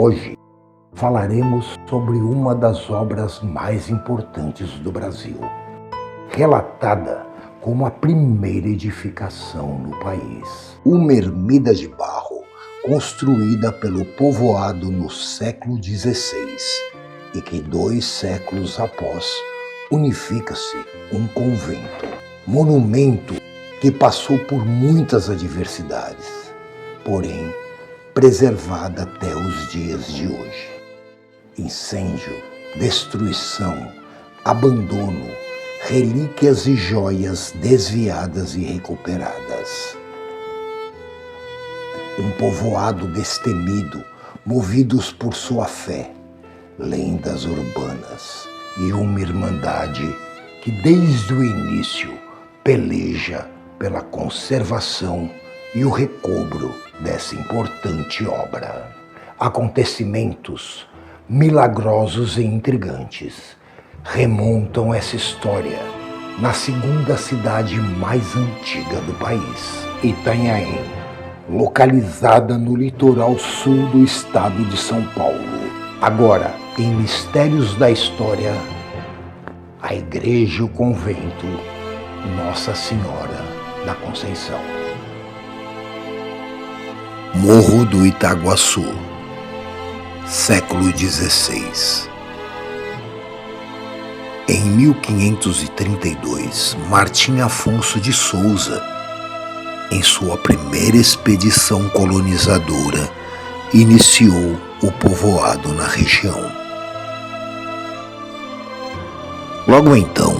Hoje falaremos sobre uma das obras mais importantes do Brasil, relatada como a primeira edificação no país. Uma ermida de barro construída pelo povoado no século XVI e que 2 séculos após unifica-se um convento. Monumento que passou por muitas adversidades, porém preservada até os dias de hoje. Incêndio, destruição, abandono, relíquias e joias desviadas e recuperadas. Um povoado destemido, movidos por sua fé, lendas urbanas e uma irmandade que desde o início peleja pela conservação e o recobro dessa importante obra. Acontecimentos milagrosos e intrigantes remontam essa história na segunda cidade mais antiga do país, Itanhaém, localizada no litoral sul do estado de São Paulo. Agora, em Mistérios da História, a igreja e o convento Nossa Senhora da Conceição. Morro do Itaguaçu, século XVI. Em 1532, Martim Afonso de Souza, em sua primeira expedição colonizadora, iniciou o povoado na região. Logo então,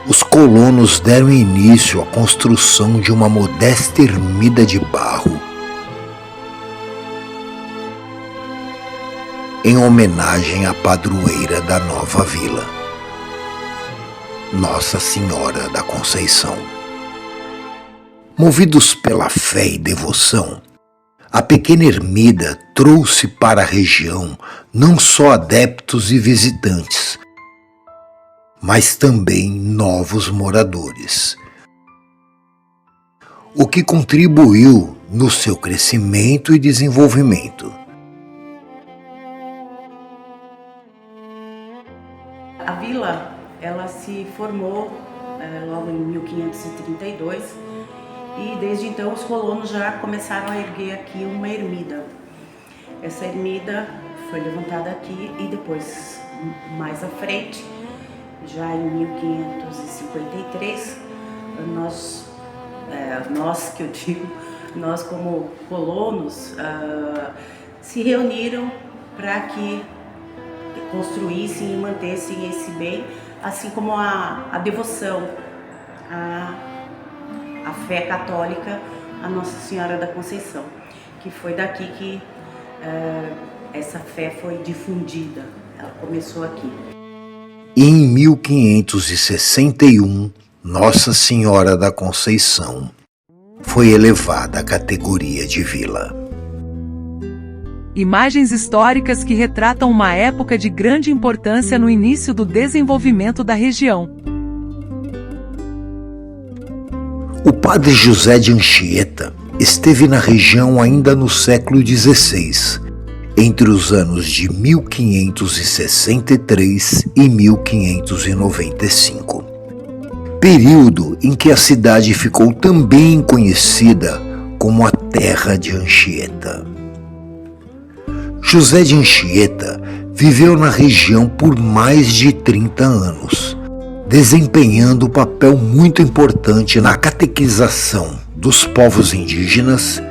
os colonos deram início à construção de uma modesta ermida de barro em homenagem à padroeira da nova vila, Nossa Senhora da Conceição. Movidos pela fé e devoção, a pequena ermida trouxe para a região não só adeptos e visitantes, mas também novos moradores, o que contribuiu no seu crescimento e desenvolvimento. A vila, ela se formou logo em 1532 e desde então os colonos já começaram a erguer aqui uma ermida. Essa ermida foi levantada aqui e depois, mais à frente, já em 1553, nós como colonos, se reuniram para que construíssem e mantessem esse bem, assim como a devoção, a fé católica a Nossa Senhora da Conceição, que foi daqui que essa fé foi difundida, ela começou aqui. Em 1561, Nossa Senhora da Conceição foi elevada à categoria de vila. Imagens históricas que retratam uma época de grande importância no início do desenvolvimento da região. O padre José de Anchieta esteve na região ainda no século XVI, entre os anos de 1563 e 1595, período em que a cidade ficou também conhecida como a Terra de Anchieta. José de Anchieta viveu na região por mais de 30 anos, desempenhando um papel muito importante na catequização dos povos indígenas,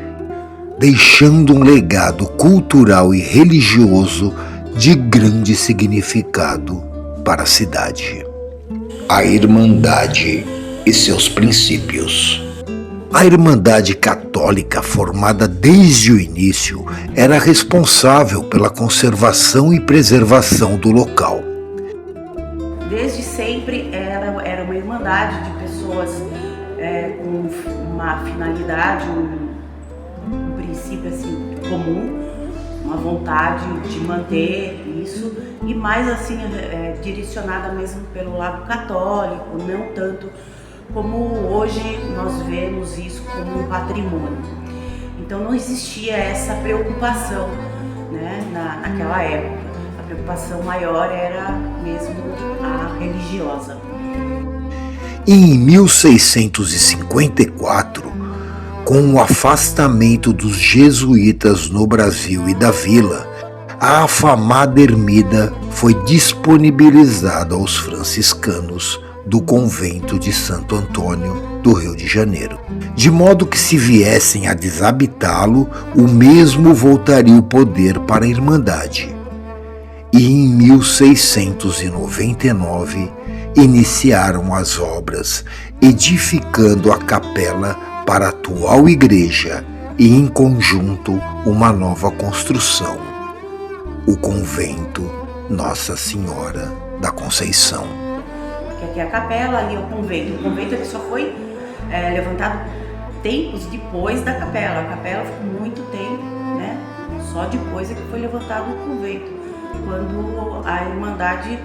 deixando um legado cultural e religioso de grande significado para a cidade. A Irmandade e seus princípios. A Irmandade Católica, formada desde o início, era responsável pela conservação e preservação do local. Desde sempre era uma irmandade de pessoas com uma finalidade, um princípio assim, comum, uma vontade de manter isso e mais assim direcionada mesmo pelo lado católico, não tanto como hoje nós vemos isso como um patrimônio. Então não existia essa preocupação, né, na naquela época. A preocupação maior era mesmo a religiosa. Em 1654, com o afastamento dos jesuítas no Brasil e da vila, a afamada ermida foi disponibilizada aos franciscanos do convento de Santo Antônio, do Rio de Janeiro, de modo que, se viessem a desabitá-lo, o mesmo voltaria o poder para a Irmandade. E em 1699 iniciaram as obras, edificando a capela para a atual igreja e, em conjunto, uma nova construção, o convento Nossa Senhora da Conceição. Aqui é a capela, ali é o convento. O convento aqui só foi levantado tempos depois da capela. A capela ficou muito tempo, né? Só depois é que foi levantado o convento, quando a Irmandade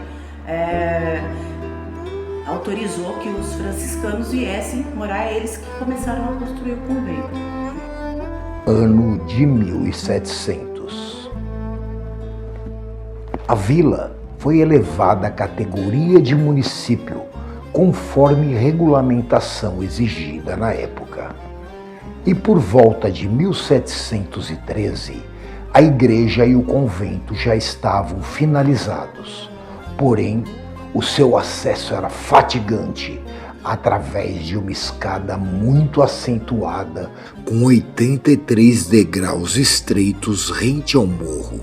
autorizou que os franciscanos viessem morar, eles que começaram a construir o convento. Ano de 1700. A vila foi elevada à categoria de município, conforme regulamentação exigida na época. E por volta de 1713, a igreja e o convento já estavam finalizados. Porém, o seu acesso era fatigante, através de uma escada muito acentuada, com 83 degraus estreitos rente ao morro.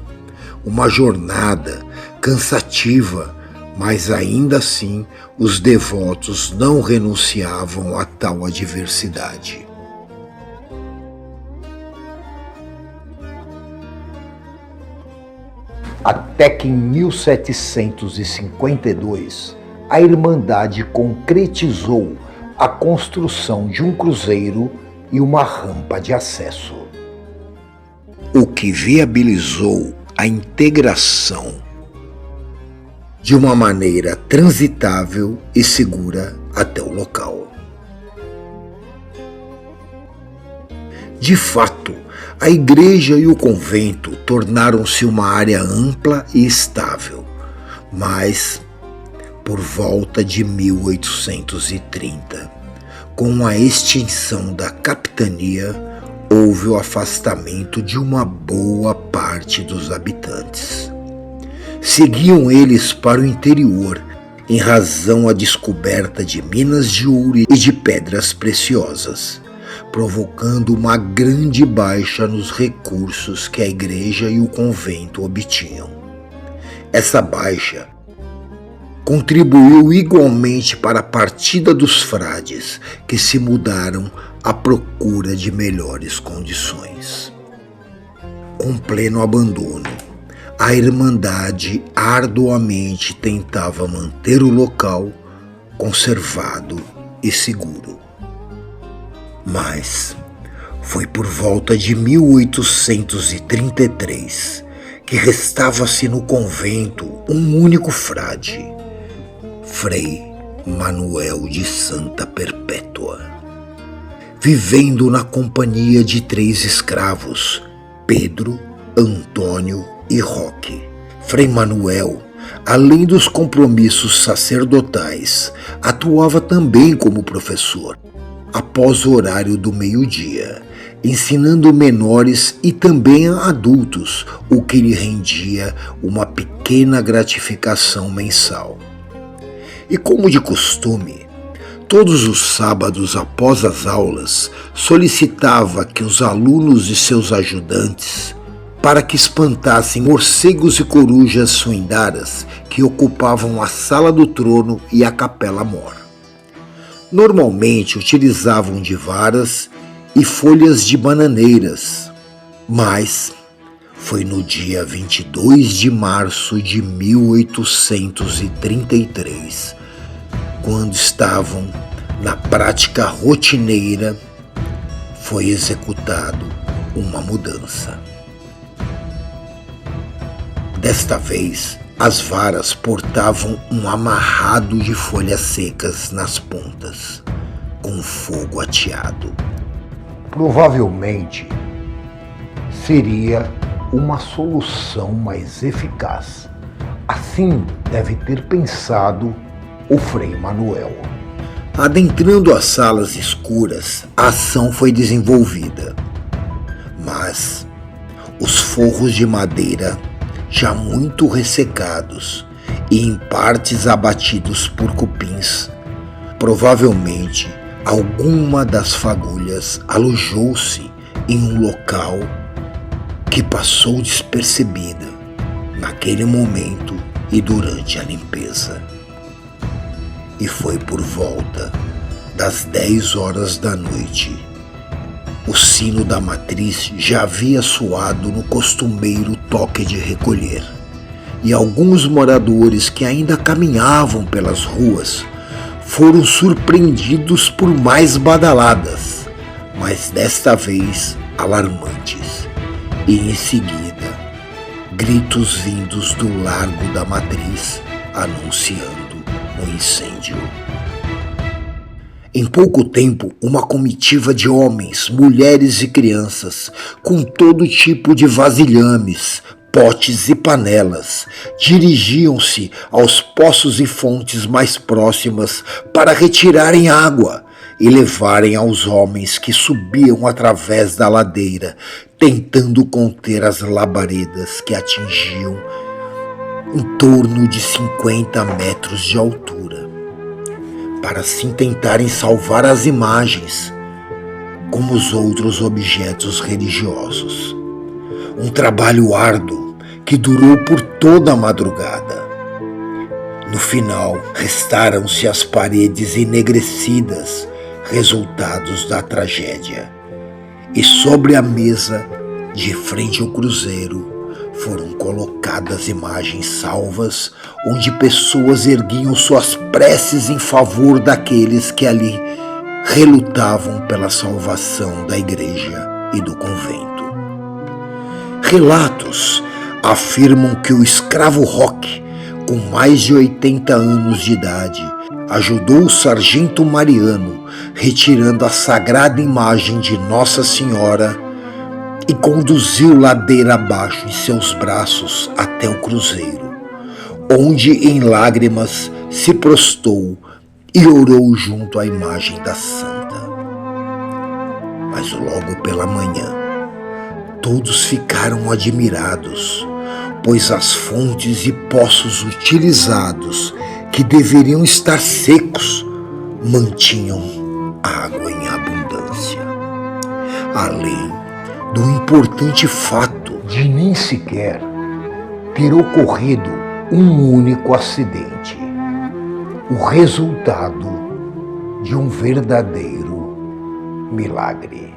Uma jornada cansativa, mas ainda assim os devotos não renunciavam a tal adversidade. Até que em 1752, a Irmandade concretizou a construção de um cruzeiro e uma rampa de acesso, o que viabilizou a integração de uma maneira transitável e segura até o local. De fato, a igreja e o convento tornaram-se uma área ampla e estável, mas por volta de 1830, com a extinção da capitania, houve o afastamento de uma boa parte dos habitantes. Seguiam eles para o interior, em razão da descoberta de minas de ouro e de pedras preciosas, provocando uma grande baixa nos recursos que a igreja e o convento obtinham. Essa baixa contribuiu igualmente para a partida dos frades, que se mudaram à procura de melhores condições. Com pleno abandono, a Irmandade arduamente tentava manter o local conservado e seguro. Mas foi por volta de 1833 que restava-se no convento um único frade, Frei Manuel de Santa Perpétua, vivendo na companhia de 3 escravos, Pedro, Antônio e Roque. Frei Manuel, além dos compromissos sacerdotais, atuava também como professor, após o horário do meio-dia, ensinando menores e também adultos, o que lhe rendia uma pequena gratificação mensal. E como de costume, todos os sábados após as aulas, solicitava que os alunos e seus ajudantes, para que espantassem morcegos e corujas suindaras que ocupavam a sala do trono e a capela mor. Normalmente utilizavam de varas e folhas de bananeiras, mas foi no dia 22 de março de 1833, quando estavam na prática rotineira, foi executado uma mudança. Desta vez, as varas portavam um amarrado de folhas secas nas pontas, com fogo ateado. Provavelmente seria uma solução mais eficaz. Assim deve ter pensado o Frei Manuel. Adentrando as salas escuras, a ação foi desenvolvida. Mas os forros de madeira, já muito ressecados e em partes abatidos por cupins, provavelmente alguma das fagulhas alojou-se em um local que passou despercebida naquele momento e durante a limpeza. E foi por volta das 10 horas da noite. O sino da matriz já havia soado no costumeiro toque de recolher, e alguns moradores que ainda caminhavam pelas ruas foram surpreendidos por mais badaladas, mas desta vez alarmantes, e em seguida gritos vindos do Largo da Matriz anunciando um incêndio. Em pouco tempo, uma comitiva de homens, mulheres e crianças, com todo tipo de vasilhames, potes e panelas, dirigiam-se aos poços e fontes mais próximas para retirarem água e levarem aos homens que subiam através da ladeira, tentando conter as labaredas que atingiam em torno de 50 metros de altura, para assim tentarem salvar as imagens, como os outros objetos religiosos. Um trabalho árduo que durou por toda a madrugada. No final, restaram-se as paredes enegrecidas, resultados da tragédia. E sobre a mesa, de frente ao cruzeiro, foram colocadas imagens salvas, onde pessoas erguiam suas preces em favor daqueles que ali relutavam pela salvação da igreja e do convento. Relatos afirmam que o escravo Roque, com mais de 80 anos de idade, ajudou o sargento Mariano retirando a sagrada imagem de Nossa Senhora e conduziu ladeira abaixo em seus braços até o cruzeiro, onde em lágrimas se prostou e orou junto à imagem da santa. Mas logo pela manhã, todos ficaram admirados, pois as fontes e poços utilizados, que deveriam estar secos, mantinham água em abundância. Além do importante fato de nem sequer ter ocorrido um único acidente, o resultado de um verdadeiro milagre.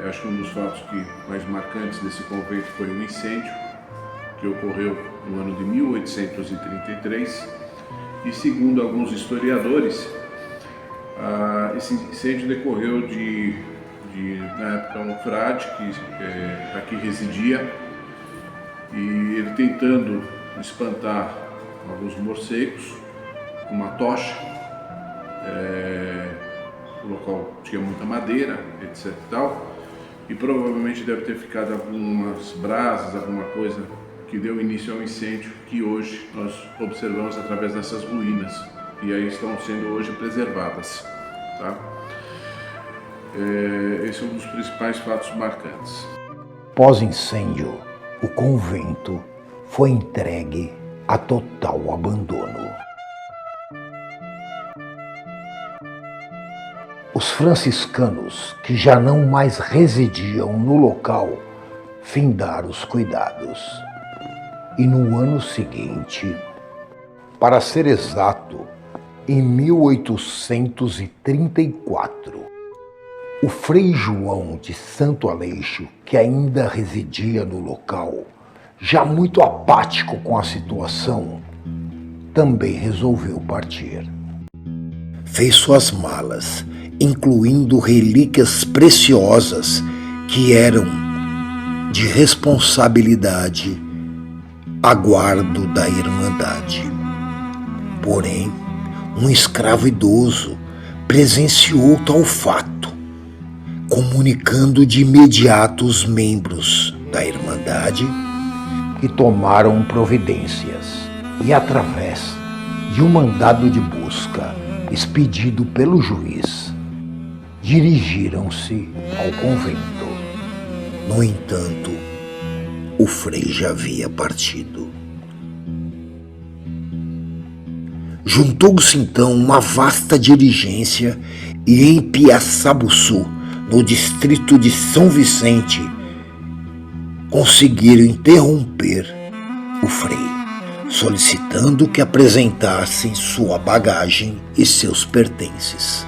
Acho que um dos fatos mais marcantes desse convento foi um incêndio que ocorreu no ano de 1833 e, segundo alguns historiadores, esse incêndio decorreu na época, um frade que aqui residia, e ele tentando espantar alguns morcegos com uma tocha. O local tinha muita madeira, etc e tal, e provavelmente deve ter ficado algumas brasas, alguma coisa que deu início ao incêndio que hoje nós observamos através dessas ruínas, e aí estão sendo hoje preservadas, tá? Esse é um dos principais fatos marcantes. Pós-incêndio, o convento foi entregue a total abandono. Os franciscanos, que já não mais residiam no local, findaram os cuidados. E no ano seguinte, para ser exato, em 1834, o Frei João de Santo Aleixo, que ainda residia no local, já muito apático com a situação, também resolveu partir. Fez suas malas, incluindo relíquias preciosas que eram de responsabilidade a guardo da Irmandade. Porém, um escravo idoso presenciou tal fato. comunicando de imediato os membros da Irmandade, que tomaram providências e, através de um mandado de busca expedido pelo juiz, dirigiram-se ao convento. No entanto, o frei já havia partido. Juntou-se então uma vasta diligência e em Piaçabuçu, no distrito de São Vicente, conseguiram interromper o frei, solicitando que apresentassem sua bagagem e seus pertences.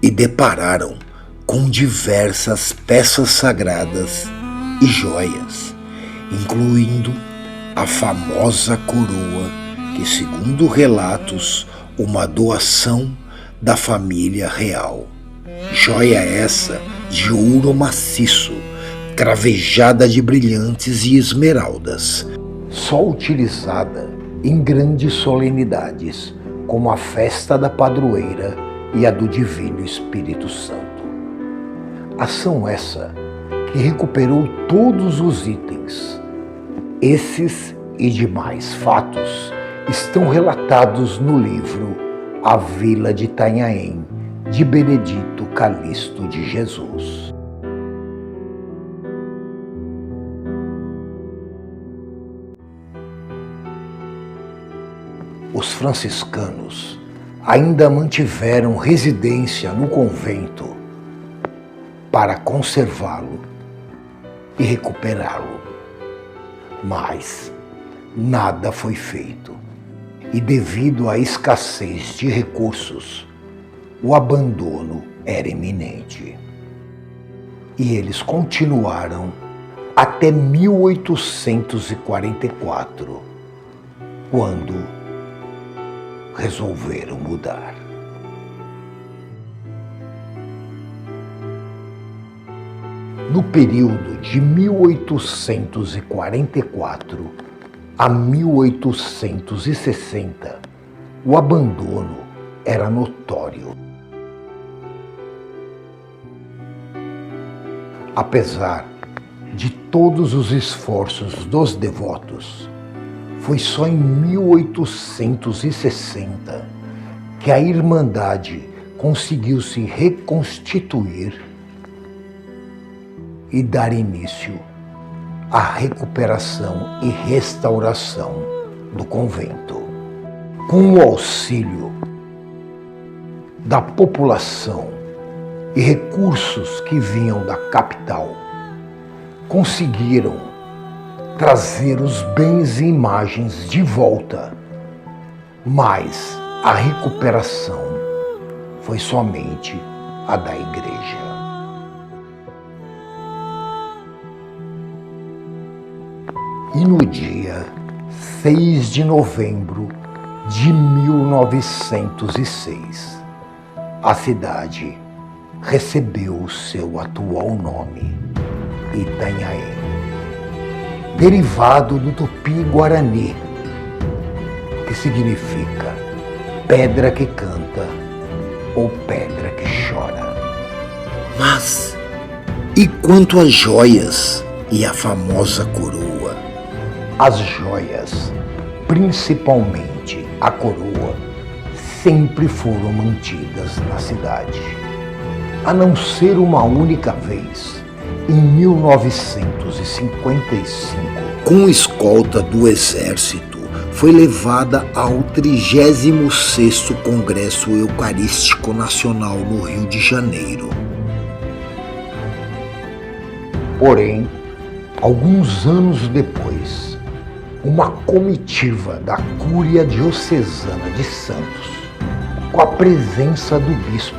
E depararam com diversas peças sagradas e joias, incluindo a famosa coroa que, segundo relatos, uma doação da família real. Joia essa de ouro maciço, cravejada de brilhantes e esmeraldas, só utilizada em grandes solenidades, como a festa da padroeira e a do Divino Espírito Santo. Ação essa que recuperou todos os itens. Esses e demais fatos estão relatados no livro A Vila de Itanhaém, de Benedito Calixto de Jesus. Os franciscanos ainda mantiveram residência no convento para conservá-lo e recuperá-lo. Mas nada foi feito e, devido à escassez de recursos, o abandono era iminente. E eles continuaram até 1844, quando resolveram mudar. No período de 1844 a 1860, o abandono era notório. Apesar de todos os esforços dos devotos, foi só em 1860 que a Irmandade conseguiu se reconstituir e dar início à recuperação e restauração do convento. Com o auxílio da população e recursos que vinham da capital, conseguiram trazer os bens e imagens de volta, mas a recuperação foi somente a da igreja. E no dia 6 de novembro de 1906, a cidade recebeu o seu atual nome, Itanhaém, derivado do tupi-guarani, que significa pedra que canta ou pedra que chora. Mas e quanto às joias e a famosa coroa? As joias, principalmente a coroa, sempre foram mantidas na cidade, a não ser uma única vez, em 1955, com escolta do Exército, foi levada ao 36º Congresso Eucarístico Nacional no Rio de Janeiro. Porém, alguns anos depois, uma comitiva da Cúria Diocesana de Santos, com a presença do bispo,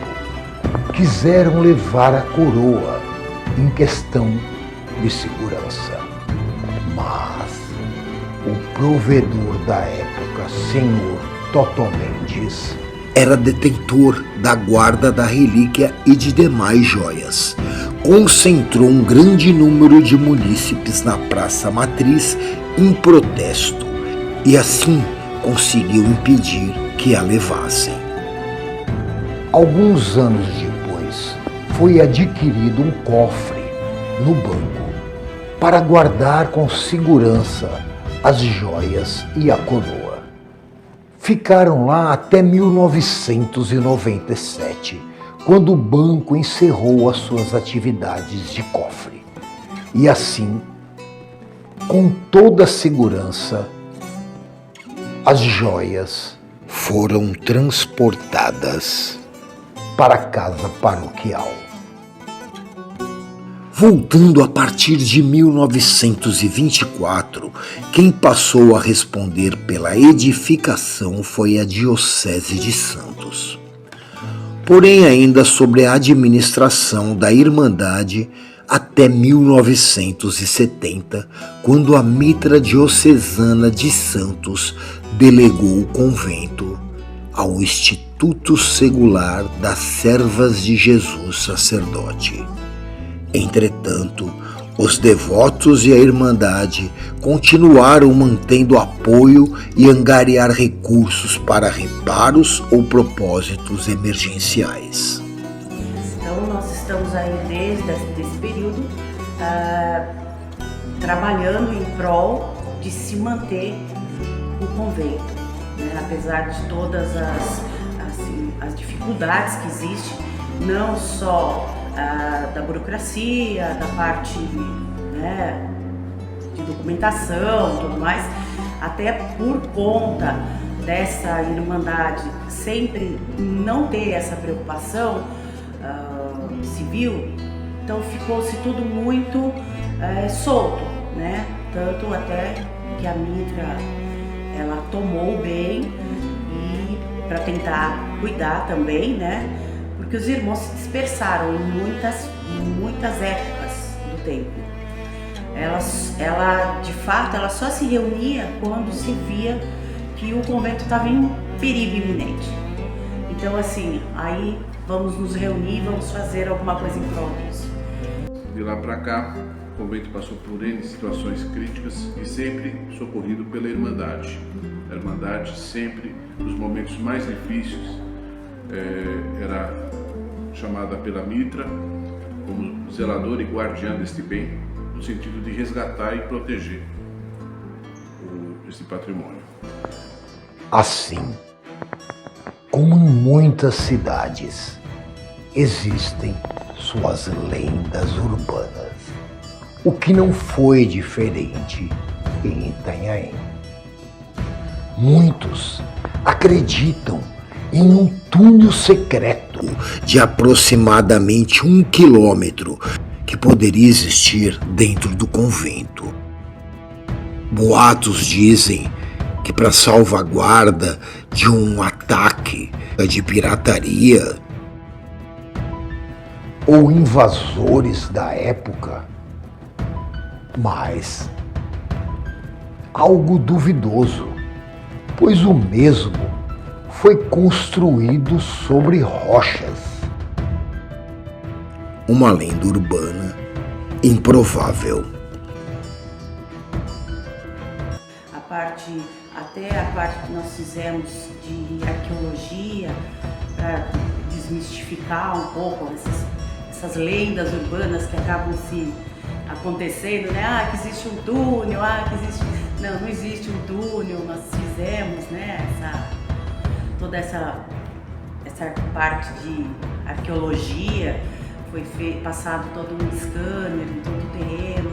quiseram levar a coroa em questão de segurança. Mas o provedor da época, senhor Totó Mendes, era detentor da guarda da relíquia e de demais joias. Concentrou um grande número de munícipes na Praça Matriz em protesto e assim conseguiu impedir que a levassem. Alguns anos depois, foi adquirido um cofre no banco para guardar com segurança as joias e a coroa. Ficaram lá até 1997, quando o banco encerrou as suas atividades de cofre. E assim, com toda a segurança, as joias foram transportadas para a casa paroquial. Voltando a partir de 1924, quem passou a responder pela edificação foi a Diocese de Santos. Porém, ainda sobre a administração da Irmandade até 1970, quando a Mitra Diocesana de Santos delegou o convento ao Instituto Secular das Servas de Jesus Sacerdote. Entretanto, os devotos e a Irmandade continuaram mantendo apoio e angariar recursos para reparos ou propósitos emergenciais. Então nós estamos aí desde esse período trabalhando em prol de se manter o convento, né? Apesar de todas as dificuldades que existem, não só da burocracia, da parte, né, de documentação, tudo mais, até por conta dessa Irmandade sempre não ter essa preocupação civil, então ficou-se tudo muito solto, né? Tanto até que a Mitra ela tomou bem e para tentar cuidar também, né? Porque os irmãos se dispersaram em muitas épocas do tempo. Ela de fato, ela só se reunia quando se via que o convento estava em perigo iminente. Então assim, aí vamos nos reunir, vamos fazer alguma coisa em prol disso. De lá para cá, o convento passou por N situações críticas e sempre socorrido pela Irmandade. A Irmandade sempre, nos momentos mais difíceis, era chamada pela Mitra como zeladora e guardiã deste bem, no sentido de resgatar e proteger esse patrimônio. Assim, como em muitas cidades, existem suas lendas urbanas, o que não foi diferente em Itanhaém. Muitos acreditam em um túnel secreto de aproximadamente 1 quilômetro que poderia existir dentro do convento. Boatos dizem que para salvaguarda de um ataque de pirataria ou invasores da época, mas algo duvidoso, pois o mesmo foi construído sobre rochas. Uma lenda urbana improvável. Até a parte que nós fizemos de arqueologia, para desmistificar um pouco essas lendas urbanas que acabam se acontecendo, né? Que existe um túnel, que existe... Não existe um túnel, nós fizemos, né, toda essa parte de arqueologia, foi passado todo um scanner em todo o terreno,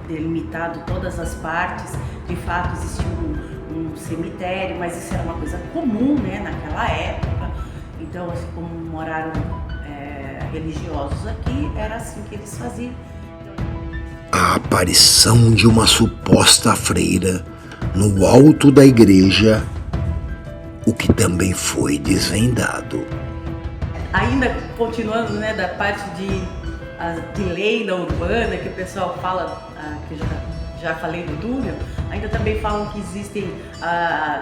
delimitado todas as partes. De fato existia um cemitério, mas isso era uma coisa comum, né, naquela época. Então, assim, como moraram religiosos aqui, era assim que eles faziam. A aparição de uma suposta freira no alto da igreja, o que também foi desvendado. Ainda continuando, né, da parte de lenda urbana que o pessoal fala, que já falei do túnel, ainda também falam que existem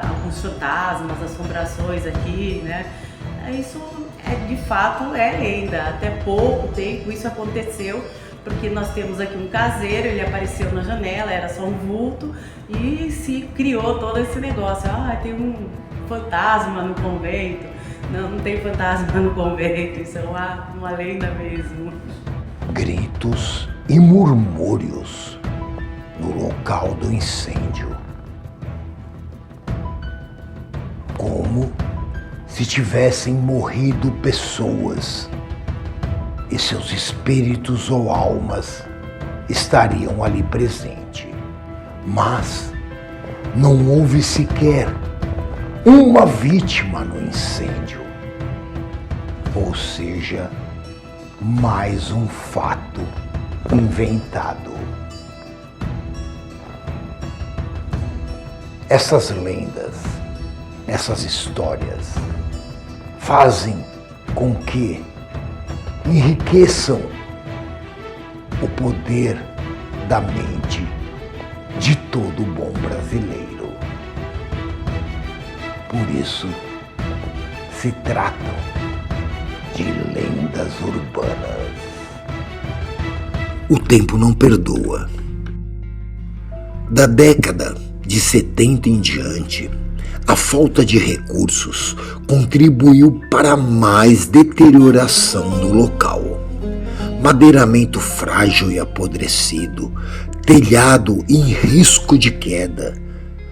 alguns fantasmas, assombrações aqui, né? Isso de fato é lenda. Até pouco tempo isso aconteceu, porque nós temos aqui um caseiro, ele apareceu na janela, era só um vulto e se criou todo esse negócio. Tem um fantasma no convento, Não tem fantasma no convento, isso é uma lenda mesmo. Gritos e murmúrios no local do incêndio. Como se tivessem morrido pessoas e seus espíritos ou almas estariam ali presentes. Mas não houve sequer uma vítima no incêndio. Ou seja, mais um fato inventado. Essas lendas, essas histórias fazem com que enriqueçam o poder da mente de todo bom brasileiro. Por isso, se tratam de lendas urbanas. O tempo não perdoa. Da década de 70 em diante, a falta de recursos contribuiu para mais deterioração do local. Madeiramento frágil e apodrecido, telhado em risco de queda,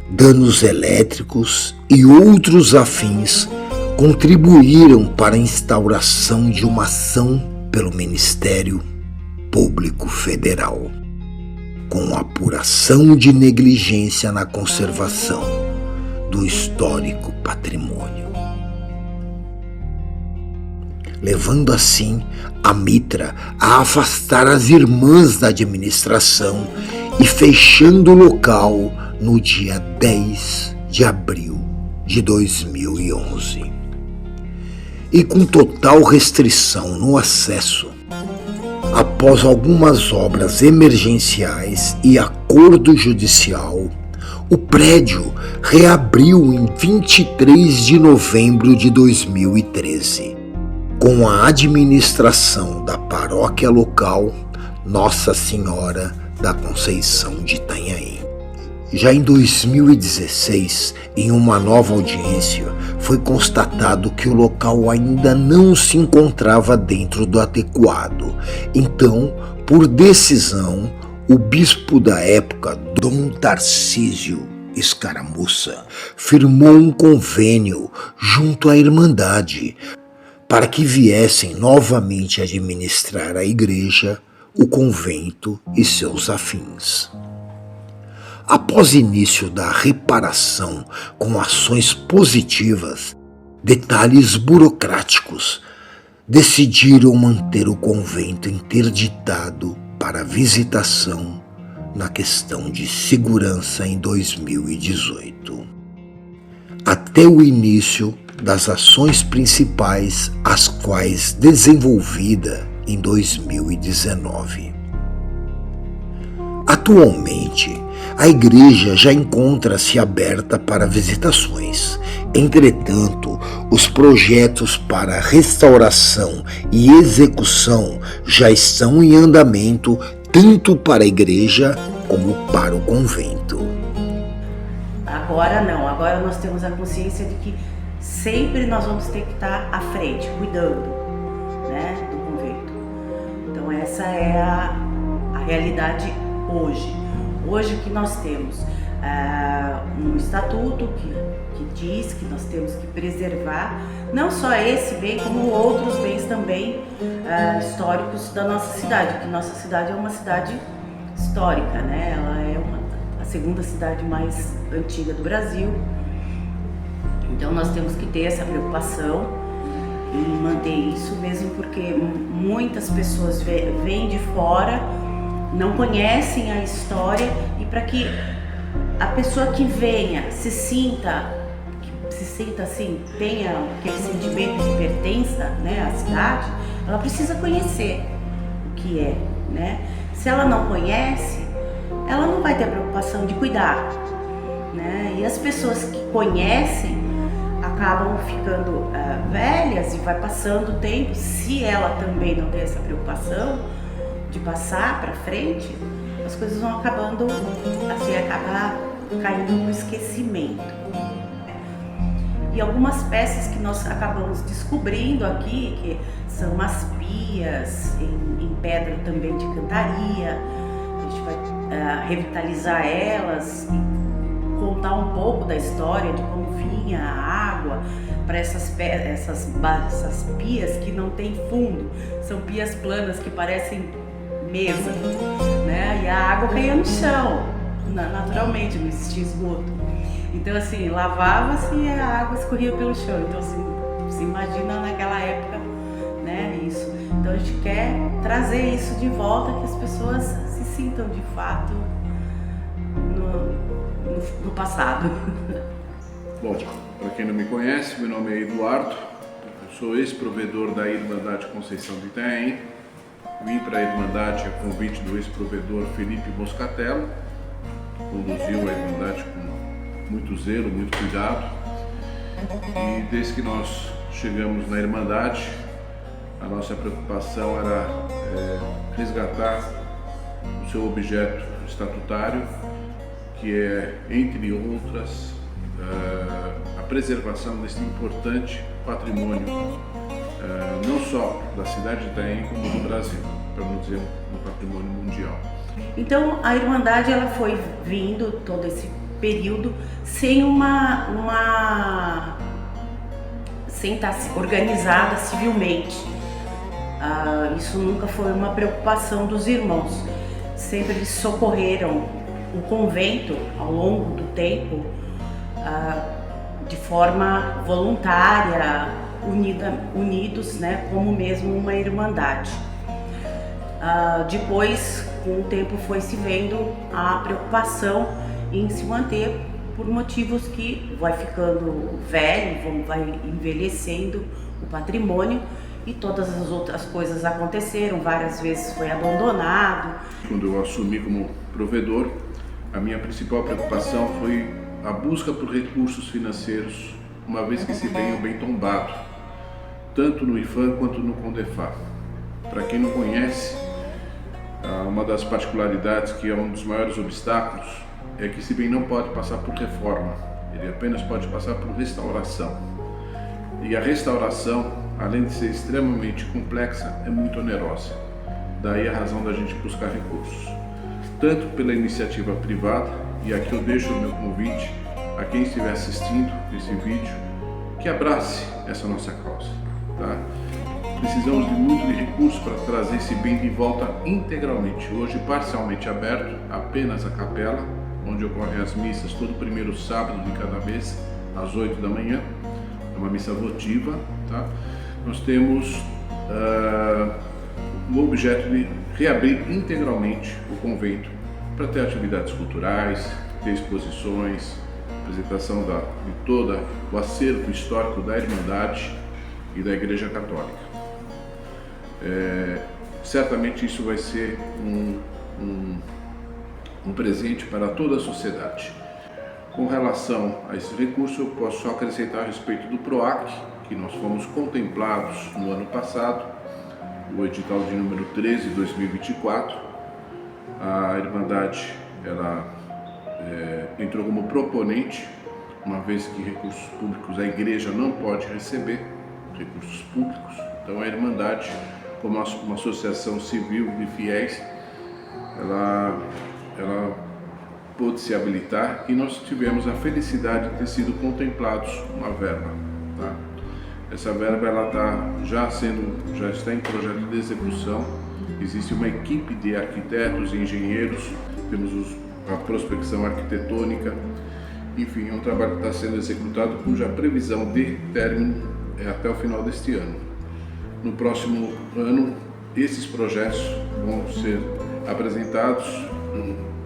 danos elétricos e outros afins contribuíram para a instauração de uma ação pelo Ministério Público Federal, com apuração de negligência na conservação do histórico patrimônio, levando assim a Mitra a afastar as irmãs da administração e fechando o local no dia 10 de abril de 2011. E com total restrição no acesso, após algumas obras emergenciais e acordo judicial, o prédio reabriu em 23 de novembro de 2013, com a administração da paróquia local Nossa Senhora da Conceição de Itanhaém. Já em 2016, em uma nova audiência, foi constatado que o local ainda não se encontrava dentro do adequado. Então, por decisão, o bispo da época, Dom Tarcísio Escaramuça, firmou um convênio junto à Irmandade para que viessem novamente administrar a igreja, o convento e seus afins. Após início da reparação com ações positivas, detalhes burocráticos decidiram manter o convento interditado para visitação na questão de segurança em 2018, até o início das ações principais, as quais desenvolvida em 2019. Atualmente, a igreja já encontra-se aberta para visitações. Entretanto, os projetos para restauração e execução já estão em andamento tanto para a igreja como para o convento. Agora não, agora nós temos a consciência de que sempre nós vamos ter que estar à frente, cuidando, né, do convento. Então essa é a realidade hoje. Hoje que nós temos um estatuto que diz que nós temos que preservar não só esse bem, como outros bens também históricos da nossa cidade, que nossa cidade é uma cidade histórica, né? Ela é a segunda cidade mais antiga do Brasil. Então nós temos que ter essa preocupação em manter isso, mesmo porque muitas pessoas vêm de fora, não conhecem a história, e para que a pessoa que venha se sinta assim, tenha aquele sentimento de pertença, né, à cidade, ela precisa conhecer o que é, né? Se ela não conhece, ela não vai ter a preocupação de cuidar, né? E as pessoas que conhecem acabam ficando velhas e vai passando o tempo. Se ela também não tem essa preocupação de passar para frente, as coisas vão acabando assim, acabar caindo no esquecimento. E algumas peças que nós acabamos descobrindo aqui, que são umas pias em pedra também de cantaria. A gente vai revitalizar elas e contar um pouco da história de como vinha a água para essas pias que não tem fundo. São pias planas que parecem mesa, né? E a água caía no chão, naturalmente, não existia esgoto. Então, assim, lavava-se e a água escorria pelo chão. Então, assim, você imagina naquela época, né, isso. Então, a gente quer trazer isso de volta, que as pessoas se sintam, de fato, no passado. Bom, para quem não me conhece, meu nome é Eduardo. Eu sou ex-provedor da Irmandade Conceição do Itanhaém. Vim para a Irmandade a convite do ex-provedor Felipe Moscatello. Conduziu a Irmandade com muito zelo, muito cuidado, e desde que nós chegamos na Irmandade, a nossa preocupação era resgatar o seu objeto estatutário, que é, entre outras, a preservação deste importante patrimônio, não só da cidade de Itanhaém, como do Brasil, para não dizer um patrimônio mundial. Então, a Irmandade ela foi vindo todo esse período sem sem estar organizada civilmente. Isso nunca foi uma preocupação dos irmãos. Sempre eles socorreram o convento ao longo do tempo de forma voluntária, unidos, né, como mesmo uma irmandade. Depois, com o tempo, foi se vendo a preocupação em se manter por motivos que vai ficando velho, vai envelhecendo o patrimônio e todas as outras coisas aconteceram, várias vezes foi abandonado. Quando eu assumi como provedor, a minha principal preocupação foi a busca por recursos financeiros, uma vez que se venham bem tombado, tanto no IFAM quanto no CONDEFAR. Para quem não conhece, uma das particularidades, que é um dos maiores obstáculos, é que esse bem não pode passar por reforma, ele apenas pode passar por restauração. E a restauração, além de ser extremamente complexa, é muito onerosa. Daí a razão da gente buscar recursos, tanto pela iniciativa privada, e aqui eu deixo o meu convite a quem estiver assistindo esse vídeo, que abrace essa nossa causa, tá? Precisamos de muito de recursos para trazer esse bem de volta integralmente. Hoje parcialmente aberto, apenas a capela, onde ocorrem as missas todo primeiro sábado de cada mês, às 8 da manhã. É uma missa votiva, tá? Nós temos o objeto de reabrir integralmente o convento para ter atividades culturais, ter exposições, apresentação de todo o acervo histórico da Irmandade e da Igreja Católica. Certamente isso vai ser um presente para toda a sociedade. Com relação a esse recurso, eu posso só acrescentar a respeito do PROAC, que nós fomos contemplados no ano passado, o edital de número 13 de 2024. A Irmandade ela entrou como proponente, uma vez que recursos públicos a Igreja não pode receber recursos públicos. Então a Irmandade, como uma associação civil de fiéis, ela pôde se habilitar, e nós tivemos a felicidade de ter sido contemplados uma verba, tá? Essa verba ela já está em projeto de execução. Existe uma equipe de arquitetos e engenheiros, temos a prospecção arquitetônica, enfim, é um trabalho que está sendo executado, cuja previsão de término é até o final deste ano. No próximo ano, esses projetos vão ser apresentados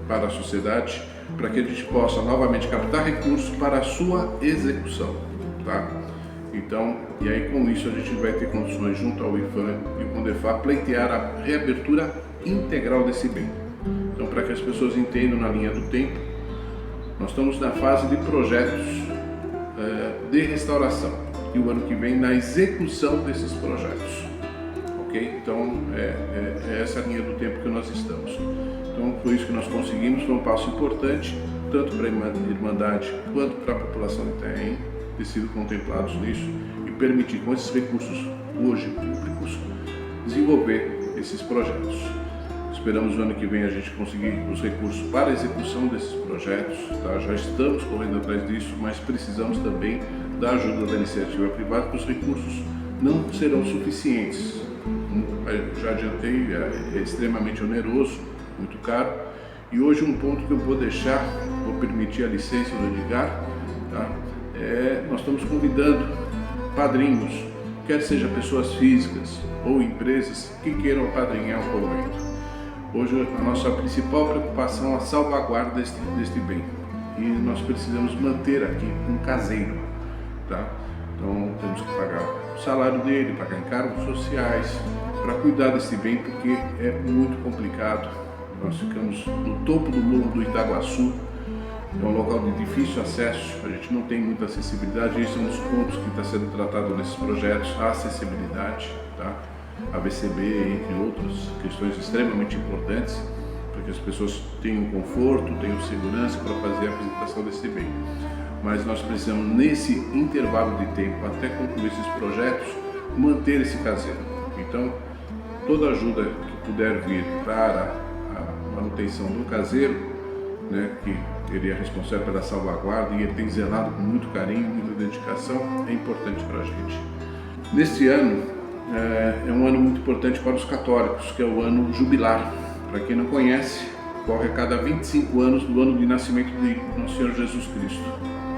para a sociedade, para que a gente possa novamente captar recursos para a sua execução, tá? Então, e aí com isso a gente vai ter condições junto ao IFAM e o CONDEFAR pleitear a reabertura integral desse bem. Então, para que as pessoas entendam na linha do tempo, nós estamos na fase de projetos de restauração, e o ano que vem na execução desses projetos, ok? Então, é essa linha do tempo que nós estamos. Então, foi isso que nós conseguimos, foi um passo importante, tanto para a Irmandade quanto para a população de Itanhaém, ter sido contemplados nisso e permitir, com esses recursos hoje públicos, desenvolver esses projetos. Esperamos no ano que vem a gente conseguir os recursos para a execução desses projetos, tá? Já estamos correndo atrás disso, mas precisamos também da ajuda da iniciativa privada, porque os recursos não serão suficientes. Já adiantei, é extremamente oneroso, muito caro. E hoje um ponto que eu vou permitir a licença do Edgar, tá? Nós estamos convidando padrinhos, quer seja pessoas físicas ou empresas que queiram apadrinhar o convento. Hoje a nossa principal preocupação é a salvaguarda deste bem, e nós precisamos manter aqui um caseiro, tá? Então temos que pagar o salário dele, pagar encargos sociais, para cuidar desse bem, porque é muito complicado. Nós ficamos no topo do morro do Itaguaçu, é um local de difícil acesso, a gente não tem muita acessibilidade, esse é um dos pontos que está sendo tratado nesses projetos, a acessibilidade, tá? A VCB, entre outras questões extremamente importantes, para que as pessoas tenham conforto, tenham segurança para fazer a apresentação desse bem. Mas nós precisamos, nesse intervalo de tempo, até concluir esses projetos, manter esse caseiro. Então, toda ajuda que puder vir para a manutenção do caseiro, né, que ele é responsável pela salvaguarda e ele tem zelado com muito carinho, muita dedicação, é importante para a gente. Neste ano, é um ano muito importante para os católicos, que é o ano jubilar. Para quem não conhece, ocorre a cada 25 anos do ano de nascimento de Nosso Senhor Jesus Cristo.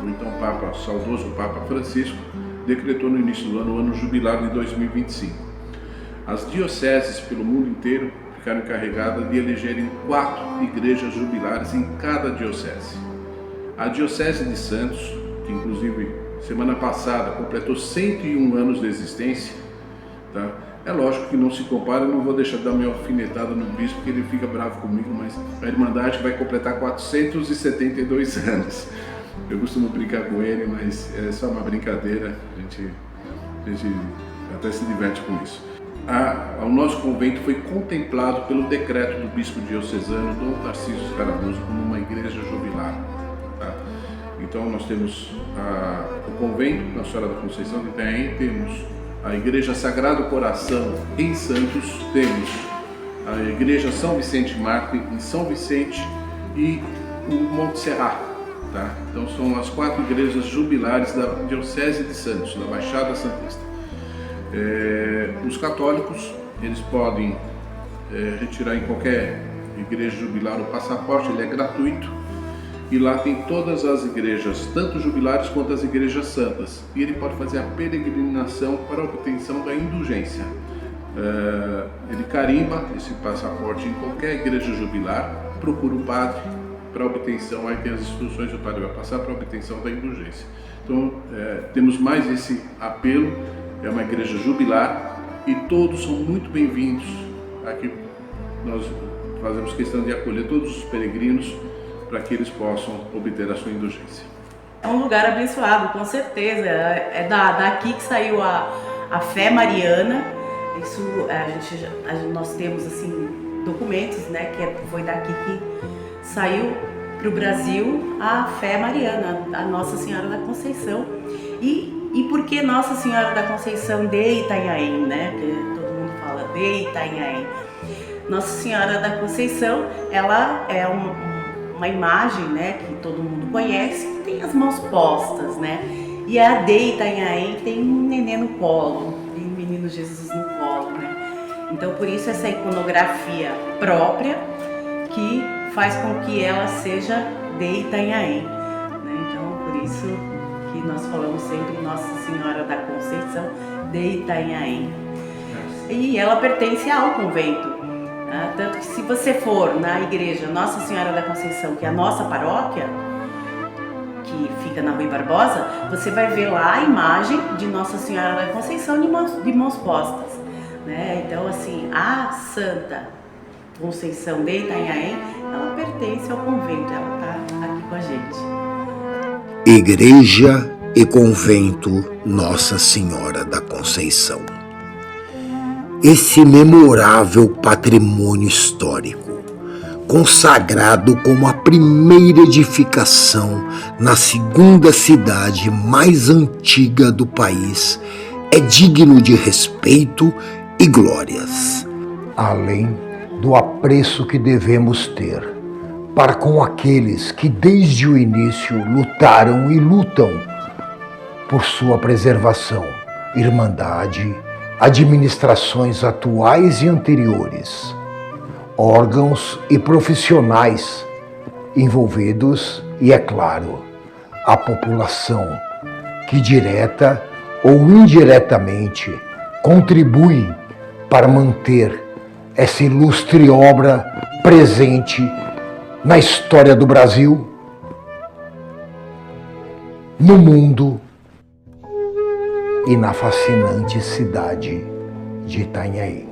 O então Papa, saudoso Papa Francisco, decretou no início do ano o ano jubilar de 2025. As dioceses pelo mundo inteiro ficaram encarregadas de elegerem 4 igrejas jubilares em cada diocese. A Diocese de Santos, que inclusive semana passada completou 101 anos de existência, tá? É lógico que não se compara, eu não vou deixar de dar minha alfinetada no bispo, porque ele fica bravo comigo, mas a Irmandade vai completar 472 anos. Eu costumo brincar com ele, mas é só uma brincadeira, a gente até se diverte com isso. O nosso convento foi contemplado pelo decreto do bispo diocesano, Dom Tarcísio Scaramuzo, como uma igreja jubilar. Tá? Então nós temos o convento Nossa Senhora da Conceição de Itanhaém, temos a Igreja Sagrado Coração em Santos, temos a Igreja São Vicente Mártir em São Vicente e o Monte Serrat. Tá? Então são as 4 igrejas jubilares da Diocese de Santos, da Baixada Santista. Os católicos, eles podem retirar em qualquer igreja jubilar o passaporte, ele é gratuito, e lá tem todas as igrejas, tanto jubilares quanto as igrejas santas, e ele pode fazer a peregrinação para a obtenção da indulgência. Ele carimba esse passaporte em qualquer igreja jubilar, procura o padre para a obtenção, aí tem as instruções, o padre vai passar para a obtenção da indulgência. Então temos mais esse apelo, é uma igreja jubilar e todos são muito bem-vindos. Aqui nós fazemos questão de acolher todos os peregrinos para que eles possam obter a sua indulgência. É um lugar abençoado, com certeza. É daqui que saiu a fé mariana. Isso nós temos assim documentos, né, que foi daqui que saiu para o Brasil a fé mariana, a Nossa Senhora da Conceição. E por que Nossa Senhora da Conceição de Itanhaém, né? Porque todo mundo fala de Itanhaém. Nossa Senhora da Conceição, ela é uma imagem, né, que todo mundo conhece, que tem as mãos postas, né? E a de Itanhaém tem um nenê no colo, tem um menino Jesus no colo, né? Então por isso essa iconografia própria que faz com que ela seja de Itanhaém, né? Então por isso que nós falamos sempre Nossa Senhora da Conceição de Itanhaém. E ela pertence ao convento. Tanto que se você for na igreja Nossa Senhora da Conceição, que é a nossa paróquia, que fica na Rui Barbosa, você vai ver lá a imagem de Nossa Senhora da Conceição de mãos postas, né? Então assim, a Santa Conceição de Itanhaém, ela pertence ao convento, ela está aqui com a gente. Igreja e Convento Nossa Senhora da Conceição. Esse memorável patrimônio histórico consagrado como a primeira edificação na segunda cidade mais antiga do país, é digno de respeito e glórias. Além do apreço que devemos ter para com aqueles que desde o início lutaram e lutam por sua preservação, Irmandade, administrações atuais e anteriores, órgãos e profissionais envolvidos e, é claro, a população que direta ou indiretamente contribui para manter essa ilustre obra presente na história do Brasil, no mundo e na fascinante cidade de Itanhaém.